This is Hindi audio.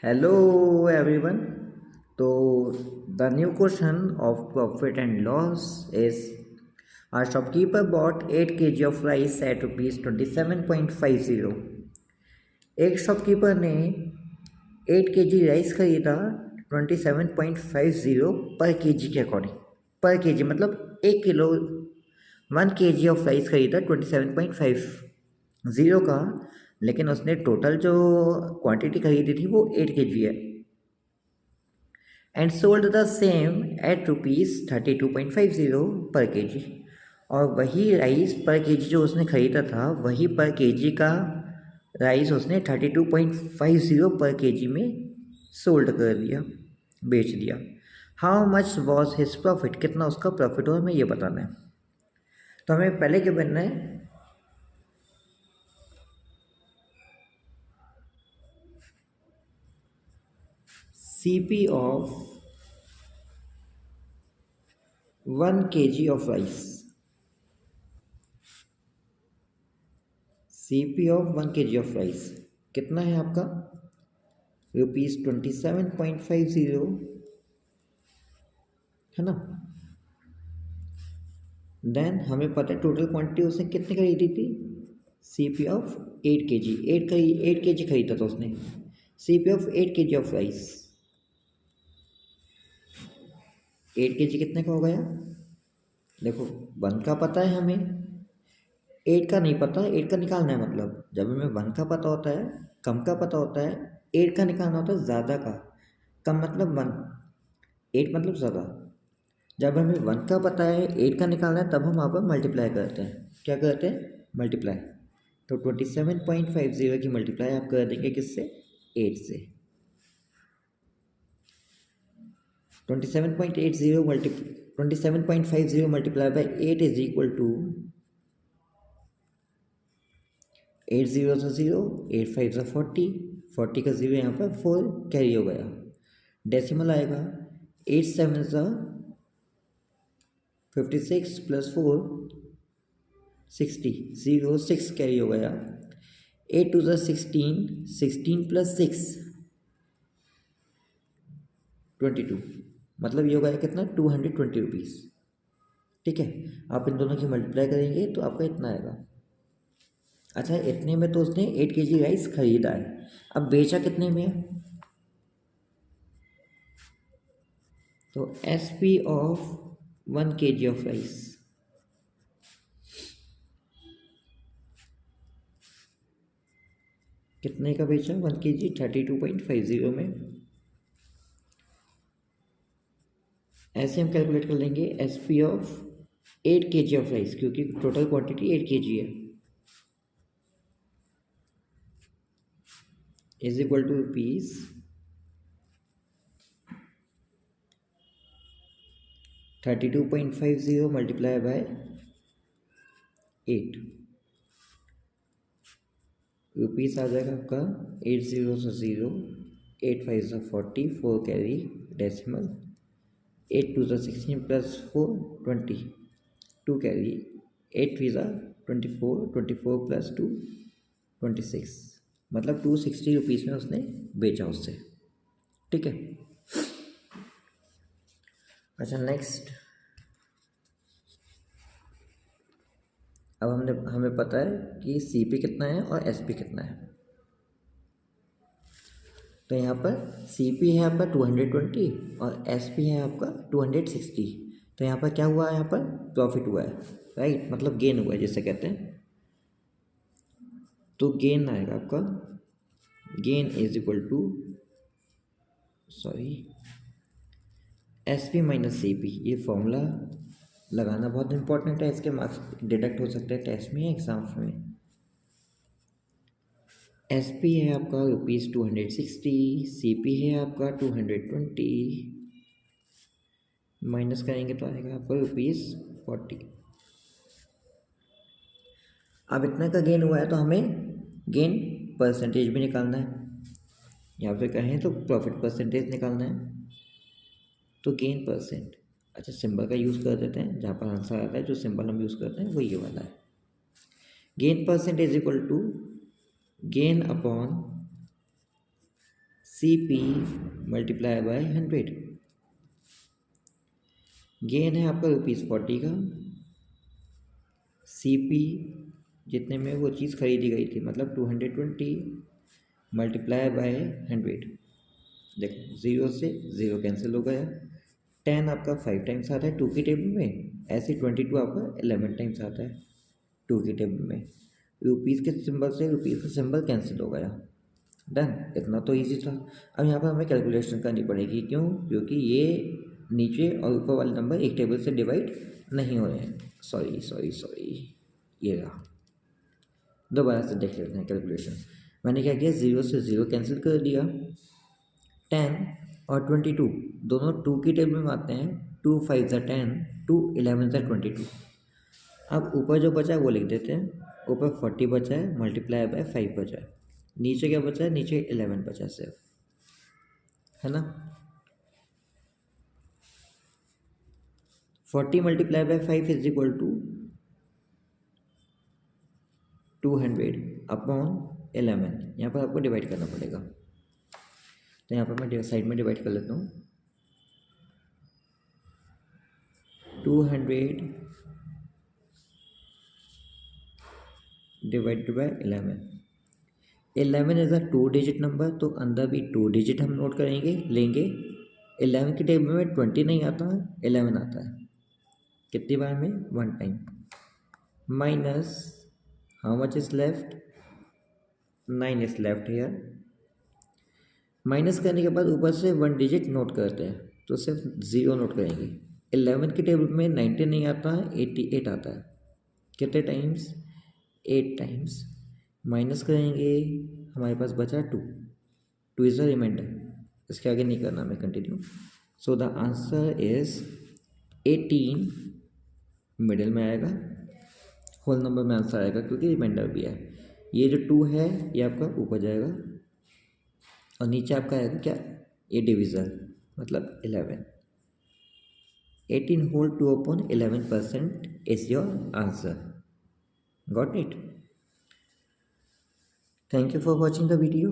Hello everyone. So the new question of profit and loss is a shopkeeper bought 8 kg of rice at rupees 27.50. एक शॉपकीपर ने 8 kg राइस खरीदा 27.50 पर केजी के अकॉर्डिंग। पर केजी मतलब 1 किलो 1 kg ऑफ राइस खरीदा 27.50 का, लेकिन उसने टोटल जो क्वांटिटी खरीदी थी वो 8 kg है। And sold the same at rupees 32.50 पर केजी। और वही राइस पर केजी जो उसने खरीदा था वही पर केजी का राइस उसने 32.50 पर केजी में सोल्ड कर दिया, बेच दिया। How much was his profit, कितना उसका प्रॉफिट हुआ हमें ये बताना है। तो हमें पहले क्या बनना है, CP of 1 kg of rice। CP of 1 kg of rice कितना है आपका, रुपीज़ 27.50 है ना। देन हमें पता है टोटल क्वांटिटी उसने कितनी खरीदी थी, CP ऑफ 8 kg। 8 kg खरीदा था उसने। CP of 8 kg of rice, 8 kg कितने का हो गया, देखो 1 का पता है हमें, 8 का नहीं पता। 8 का निकालना है, मतलब जब हमें 1 का पता होता है, कम का पता होता है, 8 का निकालना होता है ज़्यादा का। कम मतलब 1, 8 मतलब ज़्यादा। जब हमें 1 का पता है, 8 का निकालना है, तब हम वहाँ पर मल्टीप्लाई करते हैं। क्या करते हैं, मल्टीप्लाई। तो 27.50 की मल्टीप्लाई आप कर देंगे किससे, 8 से। 27.50 multiply by 8 is equal to 8 0 से 0, 8 5 से 40, 40 का 0 यहाँ पर 4 कैरी हो गया। डेसिमल आएगा 8 7 से 56 प्लस 4 60, 0 6 कैरी हो गया। 8 2 से 16, 16 प्लस 6 22, मतलब ये हो गया कितना, 220 रुपीज़। ठीक है, आप इन दोनों की मल्टीप्लाई करेंगे तो आपका इतना आएगा। अच्छा, इतने में तो उसने 8 kg राइस खरीदा है, अब बेचा कितने में है, तो SP of 1 kg of rice कितने का बेचा, 1 kg 32.50 में। ऐसे हम कैलकुलेट कर लेंगे SP of 8 kg of rice, क्योंकि टोटल क्वांटिटी 8 kg है, is equal to rupees 32.50 multiply by 8, rupees आ जाएगा आपका 8 0 से 0, 8 5 से 40, 4 कैरी डेसिमल, 8 2 से 16 प्लस 4 20, 2 कैरी, 8 3 से 24, 24 प्लस 2 26, मतलब 260 रुपीज़ में उसने बेचा उससे। ठीक है, अच्छा नेक्स्ट। अब हमें पता है कि CP कितना है और SP कितना है। तो यहाँ पर CP है आपका 220 और SP है आपका 260। तो यहाँ पर क्या हुआ है, यहाँ पर प्रॉफिट हुआ है, राइट, मतलब गेन हुआ है जिसे कहते हैं। तो गेन आएगा आपका, gain is equal to SP minus CP। ये फॉर्मूला लगाना बहुत इंपॉर्टेंट है, इसके मार्क्स डिडक्ट हो सकते हैं टेस्ट में, एग्जाम्स में। SP है आपका रुपीज़ 260, CP है आपका 220, माइनस करेंगे तो आएगा आपका रुपीज़ 40। अब इतना का गेन हुआ है तो हमें गेन परसेंटेज भी निकालना है, या फिर कहें तो प्रॉफिट परसेंटेज निकालना है। तो गेन परसेंट, अच्छा सिंबल का यूज़ कर देते हैं, जहाँ पर आंसर आता है जो सिंबल हम यूज़ करते हैं वो ये वाला है। Gain percent is equal to gain upon CP multiply by 100। Gain है आपका ₹40 का। CP जितने में वो चीज़ खरीदी गई थी, मतलब 220 मल्टीप्लाई बाय 100। देखो 0 से 0 कैंसिल हो गया। 10 आपका 5 टाइम्स आता है 2 की टेबल में, ऐसे 22 आपका 11 टाइम्स आता है 2 की टेबल में। रुपीज़ के सिंबल से रुपीज़ का सिंबल कैंसिल हो गया। डन, इतना तो इजी था। अब यहाँ पर हमें कैलकुलेशन करनी पड़ेगी, क्यों? क्योंकि ये नीचे और ऊपर वाले नंबर एक टेबल से डिवाइड नहीं हो रहे हैं। सॉरी, ये रहा। दोबारा से देख लेते हैं कैलकुलेशन। मैंने क्या किया, 0 से 0 कैंसिल कर दिया। 10 और 22 दोनों 2 की टेबल में आते हैं। 2 5 ज़ा 10, 2 11 ज़ा 22। अब ऊपर जो बचा है वो लिख देते हैं। ऊपर 40 बचा है मल्टीप्लाई बाय 5 बचा है। नीचे क्या बचा है? नीचे 11 बचा है सिर्फ, है ना। 40 multiply by 5 is equal to 200 upon 11। यहाँ पर आपको डिवाइड करना पड़ेगा, तो यहाँ पर मैं साइड में डिवाइड कर लेता हूँ। 200 divided by 11। 11 is a 2 digit number, तो अंदर भी 2 डिजिट हम नोट लेंगे। 11 की टेबल में 20 नहीं आता है, 11 आता है। कितनी बार में? 1 time. Minus how much is left? 9 is left here. Minus करने के बाद ऊपर से 1 डिजिट नोट करते हैं, तो सिर्फ 0 नोट करेंगे। 11 की टेबल में 90 नहीं आता है, 88 आता है। कितने टाइम्स? 8 टाइम्स। माइनस करेंगे, हमारे पास बचा 2 इज द रिमाइंडर। इसके आगे नहीं करना मैं continue. So the answer is 18 middle में आएगा, होल नंबर में आंसर आएगा क्योंकि रिमाइंडर भी है। ये जो 2 है ये आपका ऊपर जाएगा और नीचे आपका आएगा क्या? ये डिविज़न, मतलब 11। 18 whole 2 upon 11% is your answer. Got it? Thank you for watching the video.